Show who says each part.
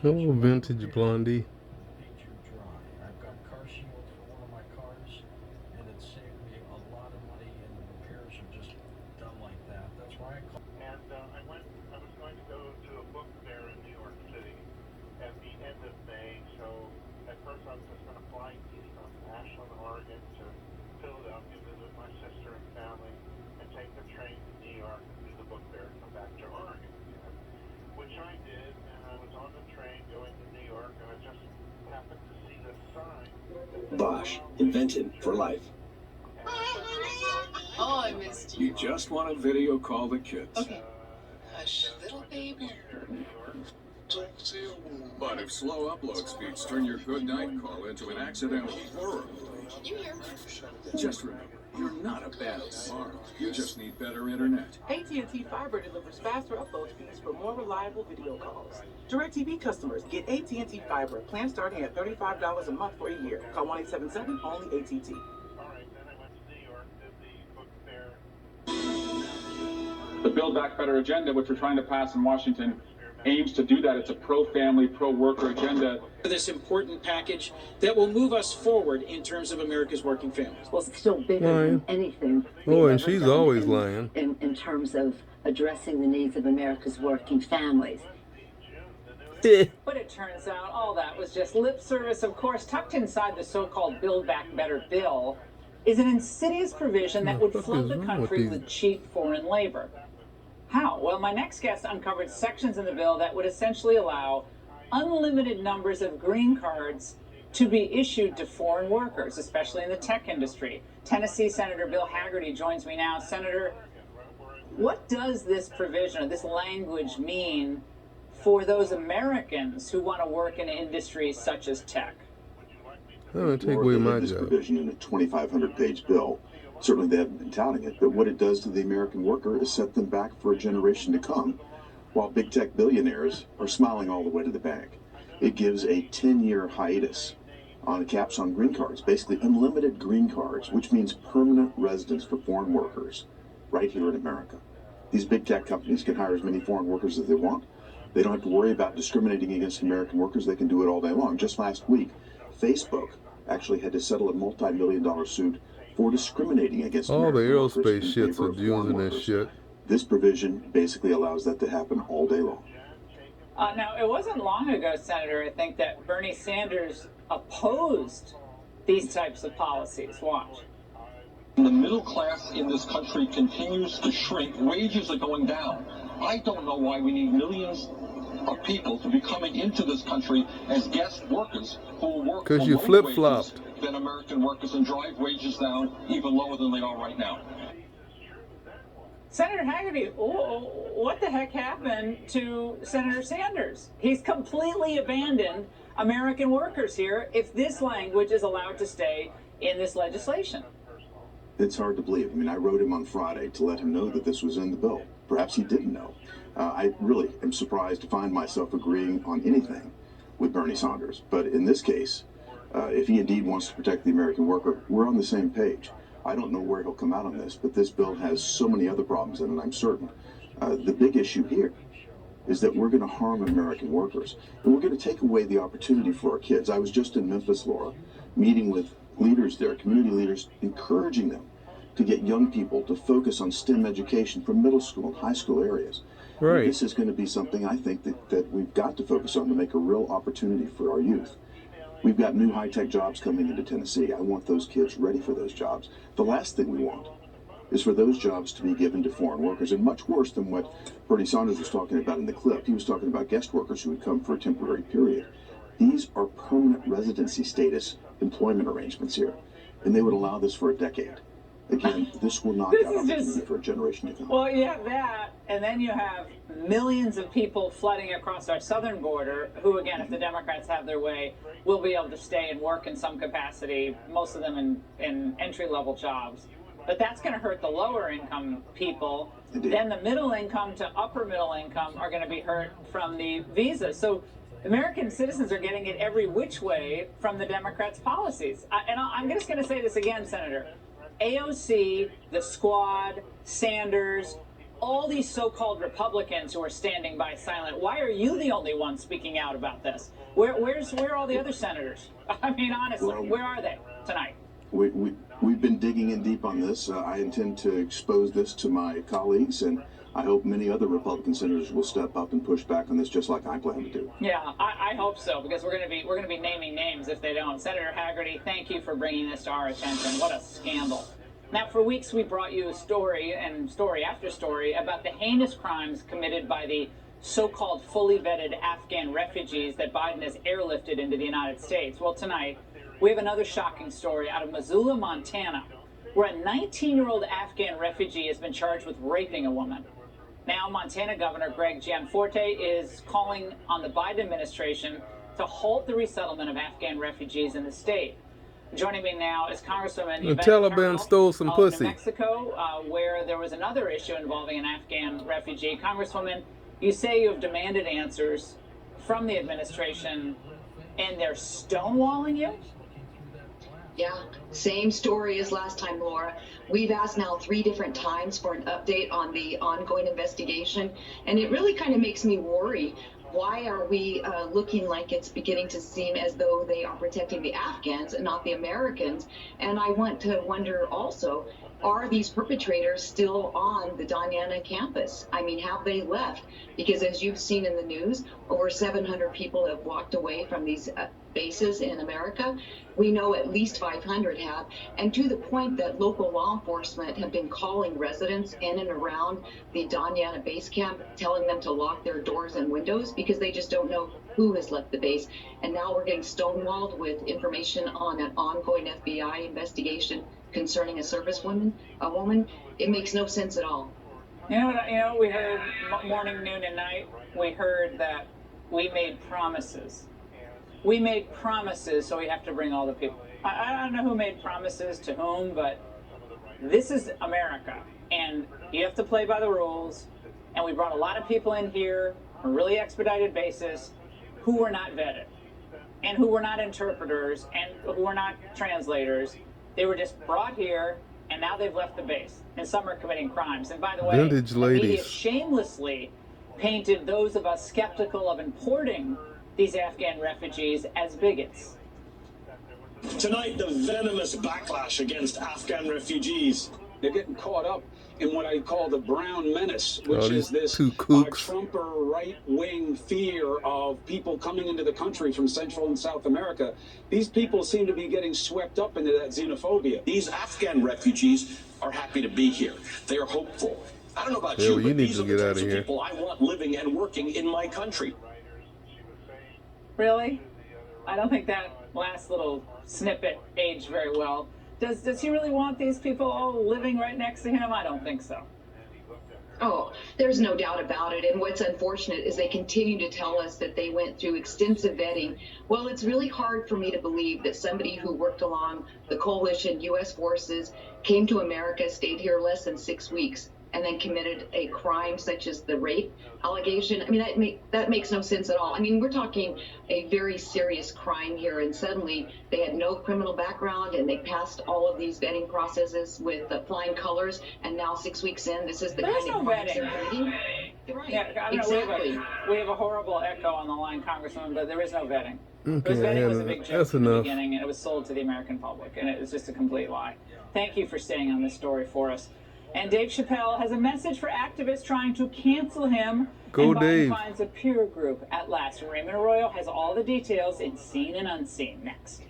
Speaker 1: Oh, vintage blondie.
Speaker 2: I've got car shield for one of my cars, and it saved me a lot of money, and the repairs are just done like that. That's why I call.
Speaker 3: And I was going to go to a book fair in New York City at the end of May, so at first I was just going to fly east from Ashland, Oregon to Philadelphia, visit my sister and family, and take the train to New York to do the book fair and come back to Oregon again, which I did, and I was on the train going to New York, and I just happened to see this sign.
Speaker 4: Bosch, invented for life.
Speaker 5: Oh, I missed you.
Speaker 4: You just want to video call the kids.
Speaker 5: Okay. Hush, little baby.
Speaker 4: But if slow upload speeds turn your good night call into an accidental horror movie,
Speaker 5: You hear me?
Speaker 4: just remember, you're not a bad alarm. You just need better internet.
Speaker 6: AT&T Fiber delivers faster upload speeds for more reliable video calls. DirecTV customers get AT&T Fiber. Plan starting at $35 a month for a year. Call 1-877 only AT&T.
Speaker 3: All right, then I went to New York, did the book fair.
Speaker 7: The Build Back Better agenda, which we're trying to pass in Washington, aims to do that. It's a pro-family, pro-worker agenda.
Speaker 8: This important package that will move us forward in terms of America's working families.
Speaker 9: Well, it's still bigger
Speaker 1: Lying.
Speaker 9: than anything.
Speaker 1: Oh,
Speaker 9: we've
Speaker 1: and
Speaker 9: ever
Speaker 1: she's
Speaker 9: done
Speaker 1: always lying.
Speaker 9: in terms of addressing the needs of America's working families.
Speaker 10: But it turns out all that was just lip service. Of course, tucked inside the so-called Build Back Better bill is an insidious provision that would flood the country with cheap foreign labor. How? Well, my next guest uncovered sections in the bill that would essentially allow unlimited numbers of green cards to be issued to foreign workers, especially in the tech industry. Tennessee Senator Bill Hagerty joins me now. Senator, what does this provision or this language mean for those Americans who want to work in industries such as tech?
Speaker 1: Oh, take away my
Speaker 11: this
Speaker 1: job.
Speaker 11: provision in a 2,500-page bill. Certainly they haven't been touting it, but what it does to the American worker is set them back for a generation to come, while big tech billionaires are smiling all the way to the bank. It gives a 10-year hiatus on caps on green cards, basically unlimited green cards, which means permanent residence for foreign workers right here in America. These big tech companies can hire as many foreign workers as they want. They don't have to worry about discriminating against American workers. They can do it all day long. Just last week, Facebook actually had to settle a multi-million-dollar suit for discriminating against
Speaker 1: All the
Speaker 11: American workers
Speaker 1: aerospace
Speaker 11: in
Speaker 1: shits
Speaker 11: favor
Speaker 1: are
Speaker 11: of foreign
Speaker 1: using this
Speaker 11: workers.
Speaker 1: shit.
Speaker 11: This provision basically allows that to happen all day long.
Speaker 10: Now, it wasn't long ago, Senator, I think, that Bernie Sanders opposed these types of policies. Watch.
Speaker 12: The middle class in this country continues to shrink. Wages are going down. I don't know why we need millions of people to be coming into this country as guest workers who will work for
Speaker 1: Because you
Speaker 12: lower
Speaker 1: flip-flopped.
Speaker 12: wages than American workers and drive wages down even lower than they are right now.
Speaker 10: Senator Hagerty, what the heck happened to Senator Sanders? He's completely abandoned American workers here if this language is allowed to stay in this legislation.
Speaker 11: It's hard to believe. I mean, I wrote him on Friday to let him know that this was in the bill. Perhaps he didn't know. I really am surprised to find myself agreeing on anything with Bernie Sanders. But in this case, if he indeed wants to protect the American worker, we're on the same page. I don't know where he'll come out on this, but this bill has so many other problems in it, I'm certain. The big issue here is that we're going to harm American workers, and we're going to take away the opportunity for our kids. I was just in Memphis, Laura, meeting with leaders there, community leaders, encouraging them to get young people to focus on STEM education from middle school and high school areas.
Speaker 1: Right.
Speaker 11: And this is going to be something I think that we've got to focus on to make a real opportunity for our youth. We've got new high-tech jobs coming into Tennessee. I want those kids ready for those jobs. The last thing we want is for those jobs to be given to foreign workers, and much worse than what Bernie Sanders was talking about in the clip. He was talking about guest workers who would come for a temporary period. These are permanent residency status employment arrangements here, and they would allow this for a decade. Again, this will knock out opportunity for a generation to come.
Speaker 10: Well, you have that, and then you have millions of people flooding across our southern border who, again, if the Democrats have their way, will be able to stay and work in some capacity, most of them in entry-level jobs. But that's going to hurt the lower-income people.
Speaker 11: Indeed.
Speaker 10: Then the middle income to upper middle income are going to be hurt from the visa. So American citizens are getting it every which way from the Democrats' policies. And I'm just going to say this again, Senator. AOC, the squad, Sanders, all these so-called Republicans who are standing by silent, why are you the only one speaking out about this? Where are all the other senators? I mean, honestly, where are they tonight?
Speaker 11: We've been digging in deep on this. I intend to expose this to my colleagues, and I hope many other Republican senators will step up and push back on this, just like I plan to do.
Speaker 10: Yeah, I hope so, because we're going to be naming names if they don't. Senator Haggerty, thank you for bringing this to our attention. What a scandal. Now, for weeks, we brought you story after story about the heinous crimes committed by the so-called fully vetted Afghan refugees that Biden has airlifted into the United States. Well, tonight, we have another shocking story out of Missoula, Montana, where a 19-year-old Afghan refugee has been charged with raping a woman. Now, Montana Governor Greg Gianforte is calling on the Biden administration to halt the resettlement of Afghan refugees in the state. Joining me now is Congresswoman
Speaker 1: The Taliban stole some pussy.
Speaker 10: New Mexico, where there was another issue involving an Afghan refugee. Congresswoman, you say you have demanded answers from the administration, and they're stonewalling you?
Speaker 13: Yeah, same story as last time, Laura. We've asked now 3 different times for an update on the ongoing investigation, and it really kind of makes me worry. Why are we looking like it's beginning to seem as though they are protecting the Afghans and not the Americans? And I want to wonder also, are these perpetrators still on the Diana campus? I mean, have they left? Because as you've seen in the news, over 700 people have walked away from these bases in America. We know at least 500 have, and to the point that local law enforcement have been calling residents in and around the Diana base camp, telling them to lock their doors and windows because they just don't know who has left the base. And now we're getting stonewalled with information on an ongoing FBI investigation concerning a woman. It makes no sense at all.
Speaker 10: You know, we heard morning, noon, and night. We heard that we made promises. We made promises, so we have to bring all the people. I don't know who made promises to whom, but this is America, and you have to play by the rules. And we brought a lot of people in here on a really expedited basis who were not vetted, and who were not interpreters, and who were not translators. They were just brought here, and now they've left the base, and some are committing crimes. And by the way,
Speaker 1: Vintage
Speaker 10: the media
Speaker 1: ladies
Speaker 10: shamelessly painted those of us skeptical of importing these Afghan refugees as bigots.
Speaker 14: Tonight, the venomous backlash against Afghan refugees. They're getting caught up in what I call the brown menace, which is this Trumper right-wing fear of people coming into the country from Central and South America. These people seem to be getting swept up into that xenophobia.
Speaker 15: These Afghan refugees are happy to be here. They are hopeful. I don't know about you, but these are the types of people I want living and working in my country.
Speaker 10: Really? I don't think that last little snippet aged very well. Does he really want these people all living right next to him? I don't think so.
Speaker 13: Oh, there's no doubt about it. And what's unfortunate is they continue to tell us that they went through extensive vetting. Well, it's really hard for me to believe that somebody who worked along the coalition U.S. forces, came to America, stayed here less than 6 weeks, and then committed a crime such as the rape allegation. I mean, that makes no sense at all. I mean, we're talking a very serious crime here, and suddenly they had no criminal background, and they passed all of these vetting processes with flying colors, and now 6 weeks in, this is the kind of crime they're committing. Right.
Speaker 10: Yeah, I don't know, we have a horrible echo on the line, Congressman, but there is no vetting.
Speaker 1: Okay,
Speaker 10: Vetting was a big joke in the
Speaker 1: enough.
Speaker 10: beginning, and it was sold to the American public, and it was just a complete lie. Thank you for staying on this story for us. And Dave Chappelle has a message for activists trying to cancel him.
Speaker 1: Go,
Speaker 10: and Biden
Speaker 1: Dave.
Speaker 10: finds a peer group at last. Raymond Arroyo has all the details in Seen and Unseen next.